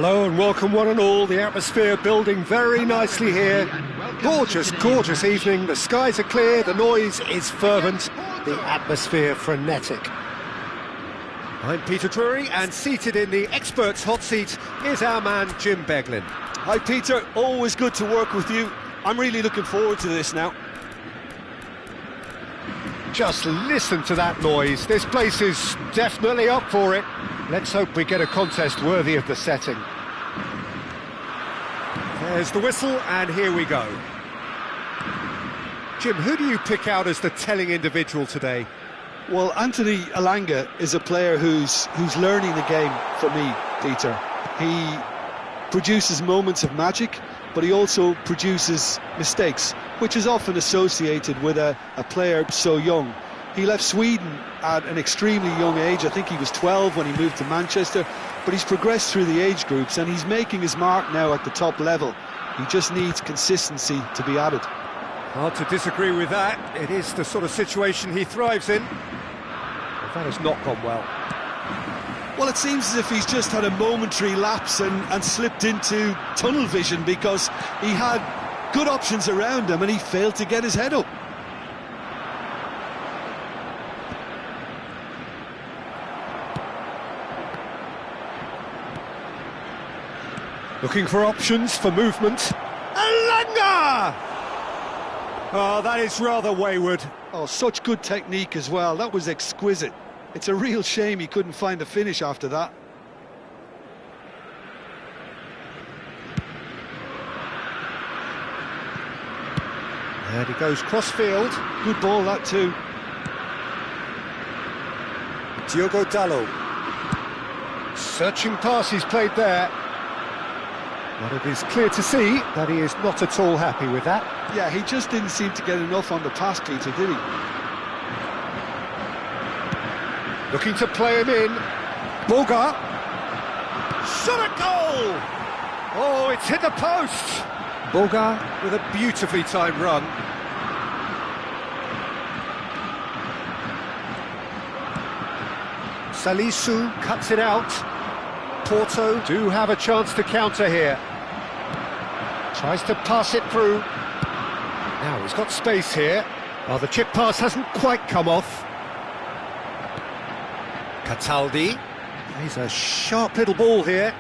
Hello and welcome one and all. The atmosphere building very nicely here. Gorgeous, gorgeous evening. The skies are clear, the noise is fervent, the atmosphere frenetic. I'm Peter Drury, and seated in the experts' hot seat is our man Jim Beglin. Hi Peter, always good to work with you. I'm really looking forward to this now. Just listen to that noise. This place is definitely up for it. Let's hope we get a contest worthy of the setting. There's the whistle, and here we go. Jim, who do you pick out as the telling individual today? Well, Anthony Elanga is a player who's learning the game for me, Peter. He produces moments of magic, but he also produces mistakes, which is often associated with a player so young. He left Sweden at an extremely young age. I think he was 12 when he moved to Manchester, but he's progressed through the age groups and he's making his mark now at the top level. He just needs consistency to be added. Hard to disagree with that. It is the sort of situation he thrives in. Well, that has not gone well. Well, it seems as if he's just had a momentary lapse and slipped into tunnel vision, because he had good options around him and he failed to get his head up. Looking for options for movement. Elanga! Oh, that is rather wayward. Oh, such good technique as well. That was exquisite. It's a real shame he couldn't find a finish after that. And he goes cross-field. Good ball, that too. Diogo Dalot. Searching pass he's played there. But it is clear to see that he is not at all happy with that. Yeah, he just didn't seem to get enough on the pass, Peter, did he? Looking to play him in. Boga. Shot at goal! Oh, it's hit the post! Boga with a beautifully timed run. Salisu cuts it out. Porto do have a chance to counter here. Tries to pass it through. Now he's got space here. Oh, the chip pass hasn't quite come off. Cataldi. He's a sharp little ball here.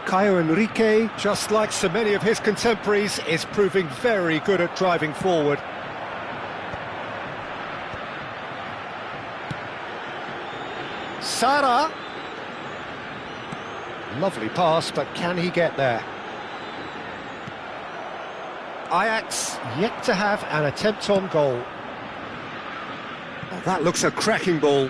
Caio Henrique, just like so many of his contemporaries, is proving very good at driving forward. Sara. Lovely pass, but can he get there? Ajax yet to have an attempt on goal. Oh, that looks a cracking ball.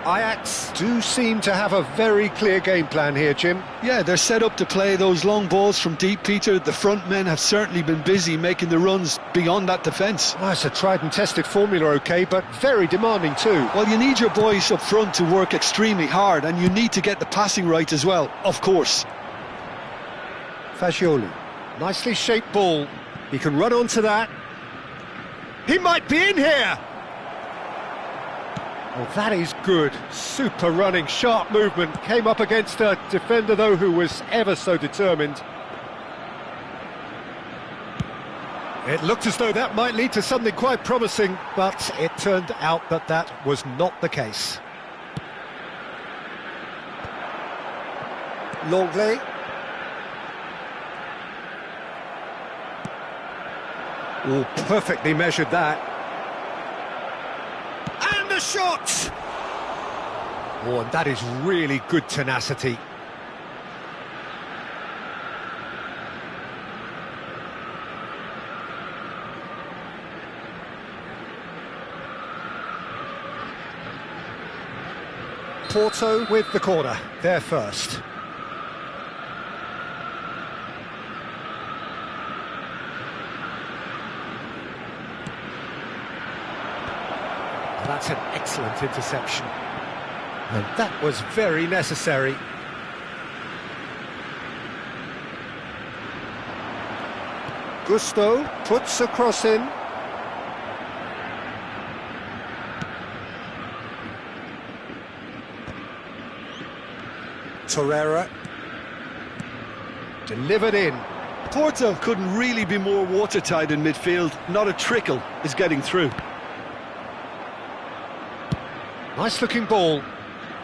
Ajax do seem to have a very clear game plan here, Jim. Yeah, they're set up to play those long balls from deep, Peter. The front men have certainly been busy making the runs beyond that defence. Oh, it's a tried and tested formula, OK, but very demanding too. Well, you need your boys up front to work extremely hard, and you need to get the passing right as well, of course. Fagioli, nicely shaped ball. He can run onto that. He might be in here! Oh, that is good. Super running, sharp movement. Came up against a defender, though, who was ever so determined. It looked as though that might lead to something quite promising, but it turned out that that was not the case. Longley. Oh, perfectly measured that. And a shot! Oh, and that is really good tenacity. Porto with the corner, they're first. That's an excellent interception. And that was very necessary. Gusto puts a cross in. Torreira. Delivered in. Porto couldn't really be more watertight in midfield. Not a trickle is getting through. Nice looking ball.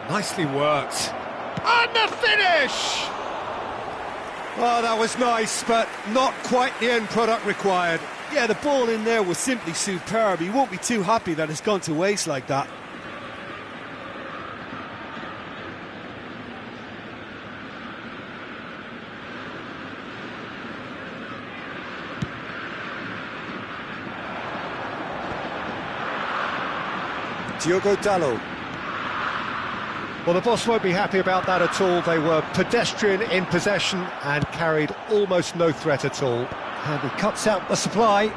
Nicely worked. And the finish! Oh, that was nice, but not quite the end product required. Yeah, the ball in there was simply superb. He won't be too happy that it's gone to waste like that. Diogo Dalot. Well, the boss won't be happy about that at all. They were pedestrian in possession and carried almost no threat at all. And he cuts out the supply.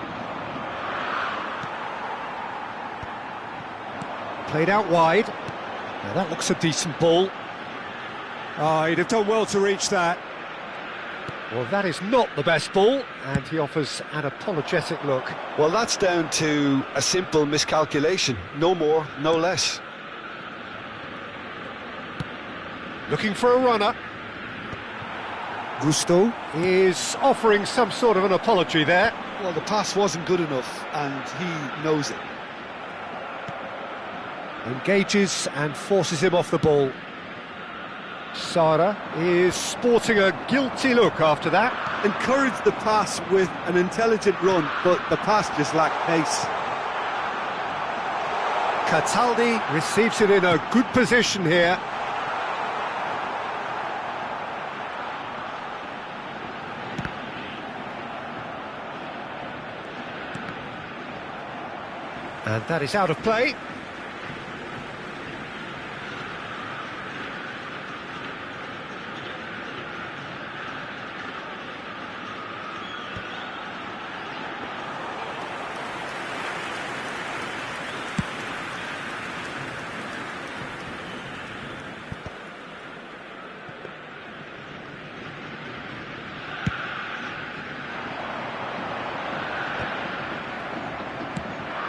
Played out wide. Now that looks a decent ball. Oh, he'd have done well to reach that. Well, that is not the best ball, and he offers an apologetic look. Well, that's down to a simple miscalculation. No more, no less. Looking for a runner. Gusto is offering some sort of an apology there. Well, the pass wasn't good enough, and he knows it. Engages and forces him off the ball. Sara is sporting a guilty look after that. Encouraged the pass with an intelligent run, but the pass just lacked pace. Cataldi receives it in a good position here. And that is out of play.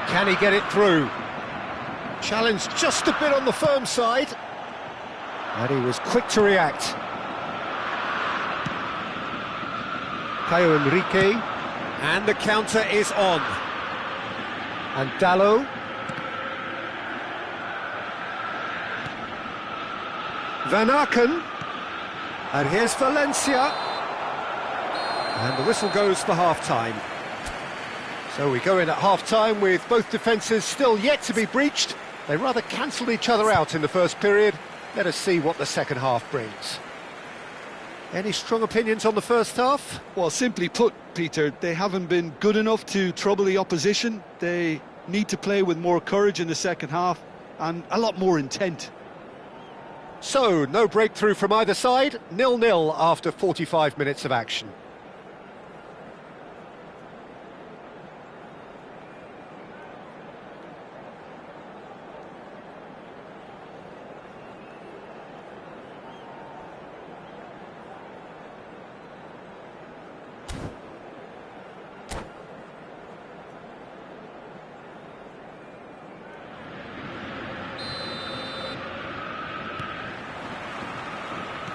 Can he get it through? Challenged just a bit on the firm side. And he was quick to react. Caio Henrique. And the counter is on. And Dalot. Van Aken. And here's Valencia. And the whistle goes for half-time. So we go in at half-time with both defences still yet to be breached. They rather cancelled each other out in the first period. Let us see what the second half brings. Any strong opinions on the first half? Well, simply put, Peter, they haven't been good enough to trouble the opposition. They need to play with more courage in the second half and a lot more intent. So, no breakthrough from either side. 0-0 after 45 minutes of action.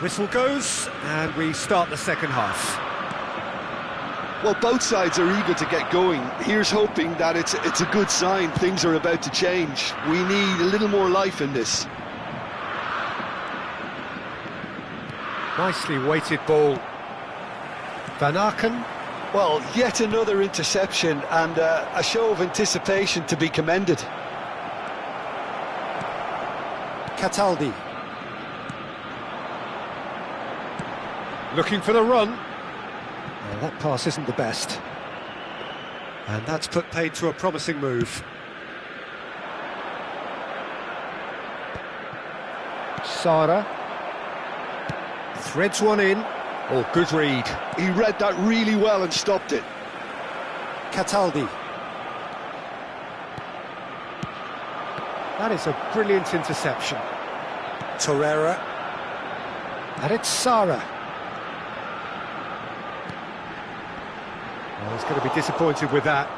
Whistle goes, and we start the second half. Well, both sides are eager to get going. Here's hoping that it's a good sign. Things are about to change. We need a little more life in this. Nicely weighted ball. Van Aken. Well, yet another interception and a show of anticipation to be commended. Cataldi. Looking for the run. Well, that pass isn't the best. And that's put paid to a promising move. Sara. Threads one in. Oh, good read. He read that really well and stopped it. Cataldi. That is a brilliant interception. Torreira. And it's Sara. Well, he's going to be disappointed with that.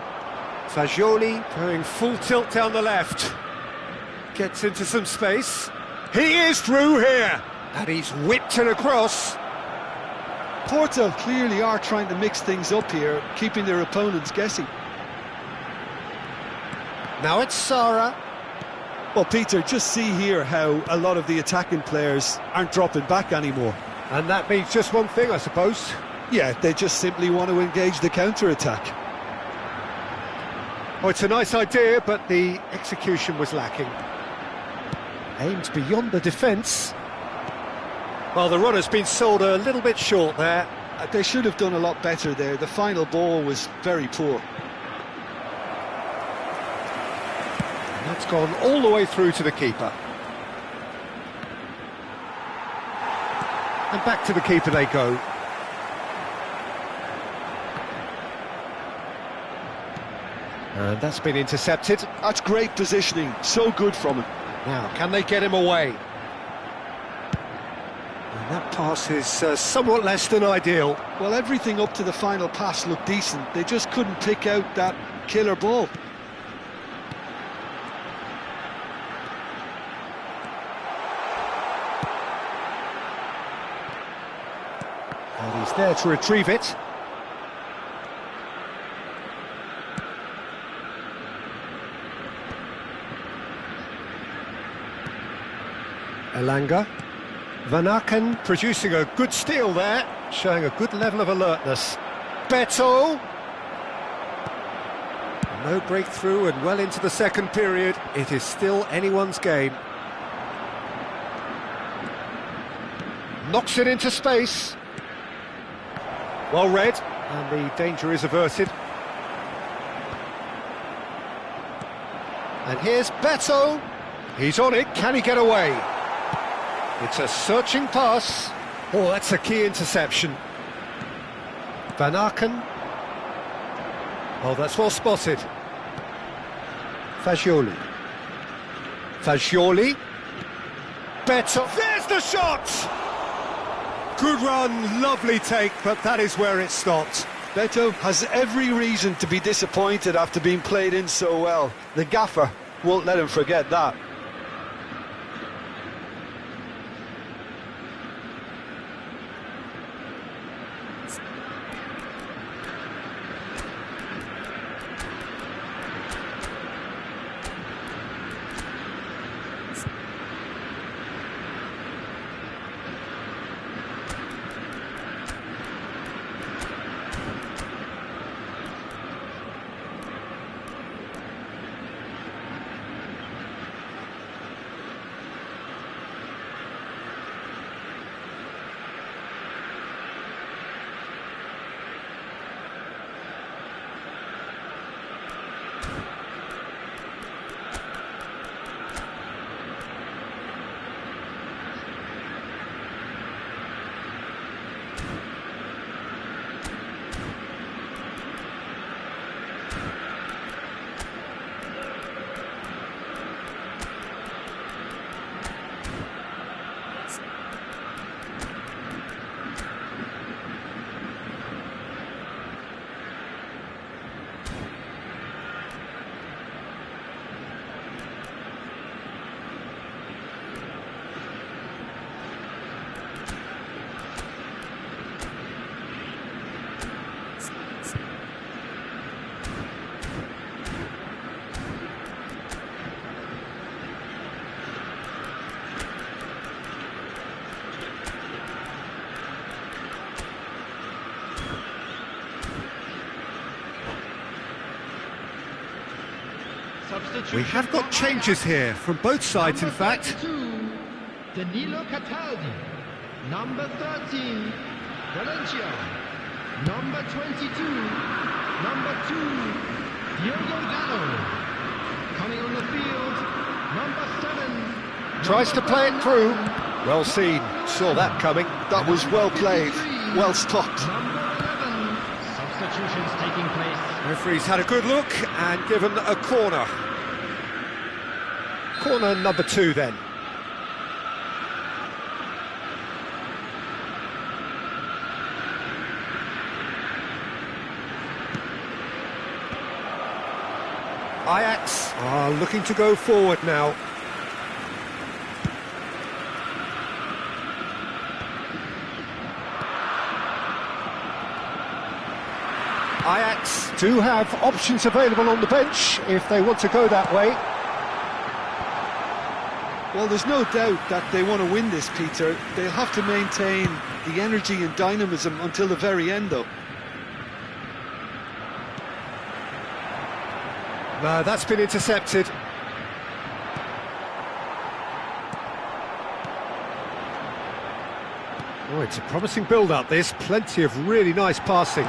Fagioli going full tilt down the left. Gets into some space. He is through here. And he's whipped it across. Porto clearly are trying to mix things up here, keeping their opponents guessing. Now it's Sara. Well, Peter, just see here how a lot of the attacking players aren't dropping back anymore. And that means just one thing, I suppose. Yeah, they just simply want to engage the counter-attack. Oh, it's a nice idea, but the execution was lacking. Aimed beyond the defence. Well, the runner's been sold a little bit short there. They should have done a lot better there. The final ball was very poor. That's gone all the way through to the keeper. And back to the keeper they go. And that's been intercepted. That's great positioning, so good from him. Now, can they get him away? And that pass is somewhat less than ideal. Well, everything up to the final pass looked decent. They just couldn't pick out that killer ball. And he's there to retrieve it. Elanga. Van Aken producing a good steal there, showing a good level of alertness. Beto. No breakthrough and well into the second period. It is still anyone's game. Knocks it into space. Well read, and the danger is averted. And here's Beto. He's on it, can he get away? It's a searching pass. Oh, that's a key interception. Van Aken. Oh, that's well spotted. Fagioli. Fagioli. Beto. There's the shot! Good run, lovely take, but that is where it stopped. Beto has every reason to be disappointed after being played in so well. The gaffer won't let him forget that. We have got changes here, from both sides in fact. Danilo Cataldi. Number 13, Valencia. Number 22, number 2, Diogo Dallo. Coming on the field, number 7. Tries to play it through. Well seen, saw that coming. That was well played, well stopped. Number 11. Substitutions taking place. Referee's had a good look and given a corner. Corner number 2 then. Ajax are looking to go forward now. Ajax do have options available on the bench if they want to go that way. Well, there's no doubt that they want to win this, Peter. They'll have to maintain the energy and dynamism until the very end, though. No, that's been intercepted. Oh, it's a promising build-up, this. Plenty of really nice passing.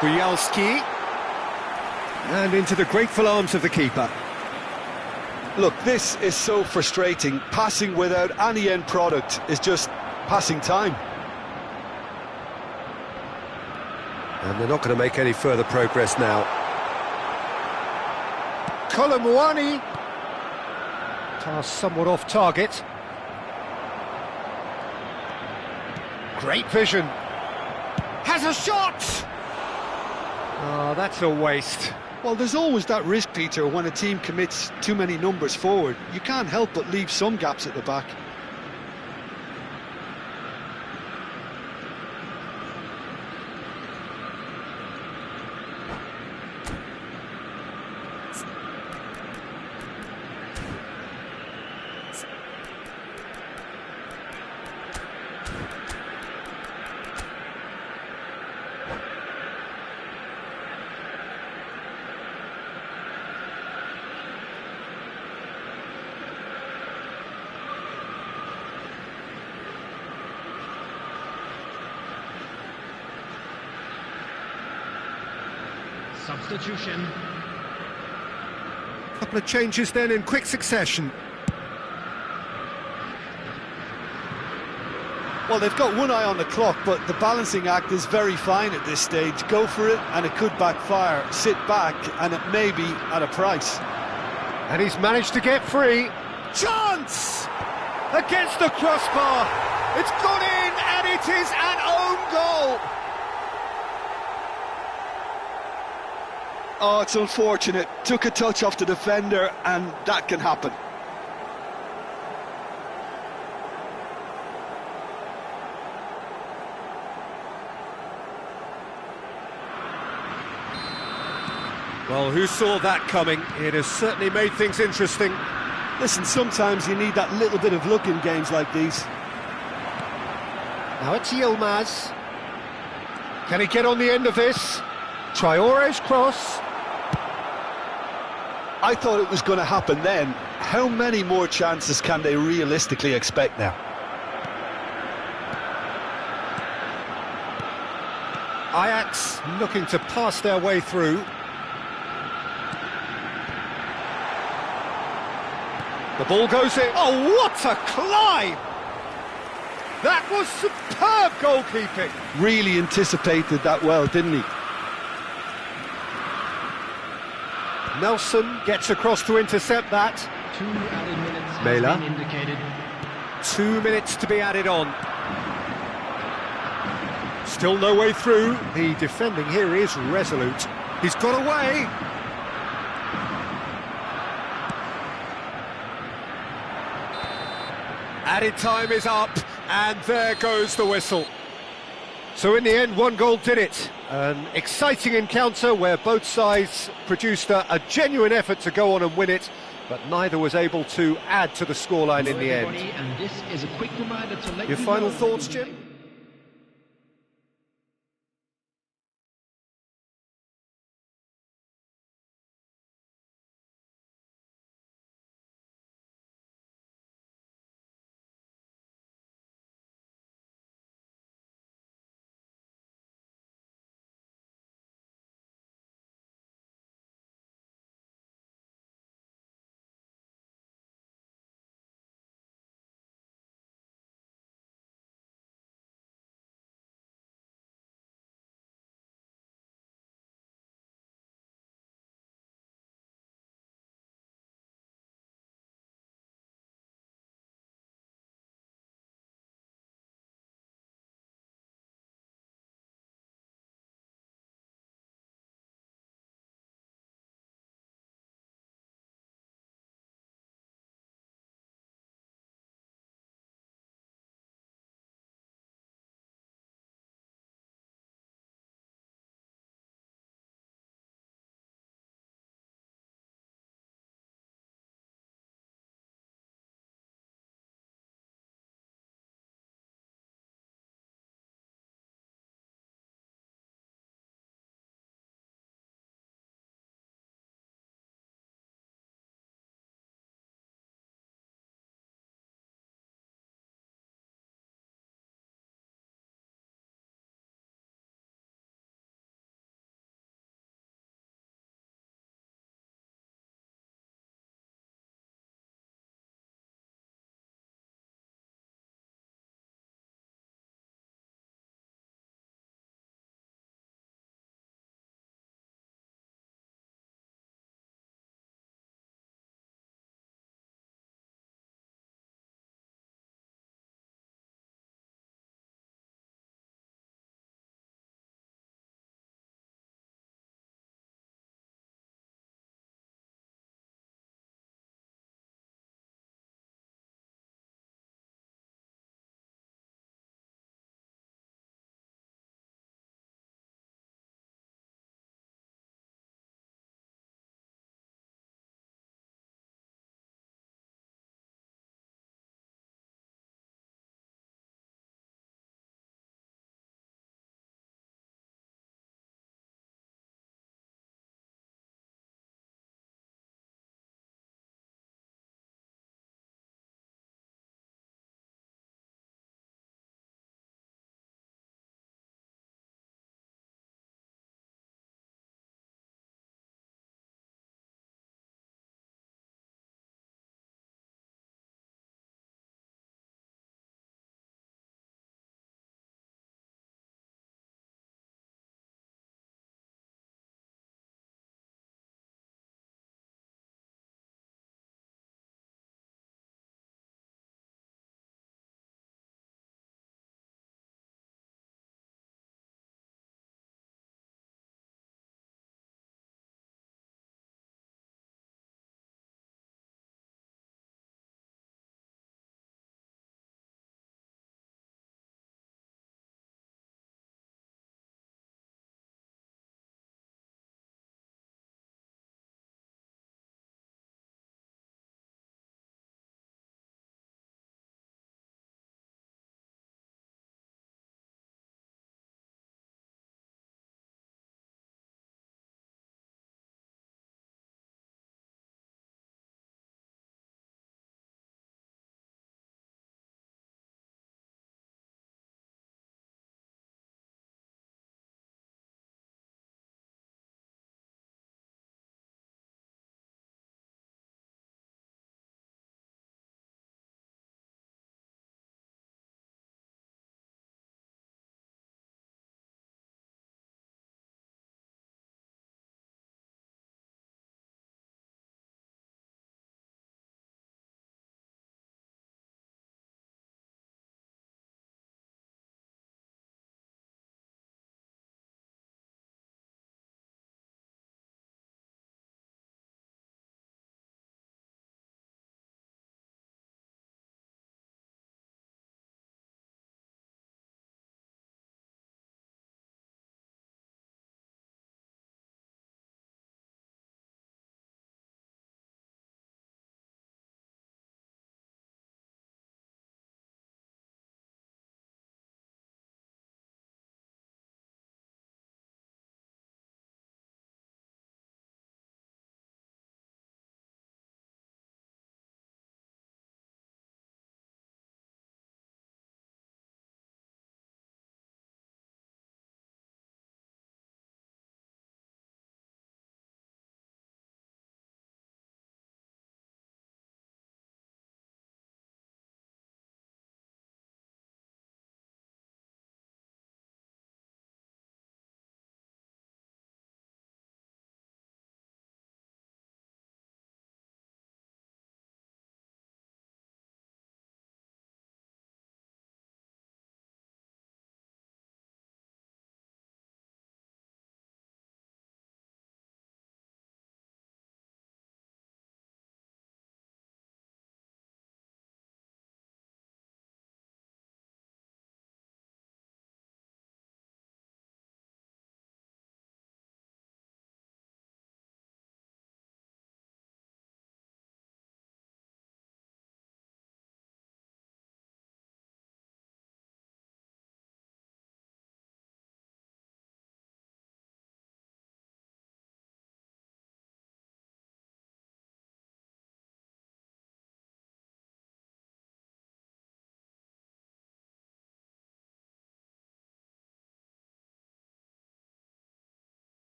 Bujalski. And into the grateful arms of the keeper. Look, this is so frustrating. Passing without any end product is just passing time. And they're not going to make any further progress now. Colomwani. Pass somewhat off target. Great vision. Has a shot! Oh, that's a waste. Well, there's always that risk, Peter, when a team commits too many numbers forward. You can't help but leave some gaps at the back. Substitution. A couple of changes then in quick succession. Well, they've got one eye on the clock, but the balancing act is very fine at this stage. Go for it, and it could backfire. Sit back, and it may be at a price. And he's managed to get free. Chance! Against the crossbar. It's gone in, and it is an own goal. Oh, it's unfortunate. Took a touch off the defender, and that can happen. Well, who saw that coming? It has certainly made things interesting. Listen, sometimes you need that little bit of luck in games like these. Now it's Yilmaz. Can he get on the end of this? Traore's cross. I thought it was going to happen then. How many more chances can they realistically expect now? Ajax looking to pass their way through. The ball goes in. Oh, what a climb! That was superb goalkeeping. Really anticipated that well, didn't he? Nelson gets across to intercept that. 2 added minutes Mela. have been indicated. 2 minutes to be added on. Still no way through. The defending here is resolute. He's got away. Added time is up, and there goes the whistle. So in the end, one goal did it. An exciting encounter where both sides produced a genuine effort to go on and win it, but neither was able to add to the scoreline in the end. And this is a quick reminder to let Your you final know thoughts, Jim?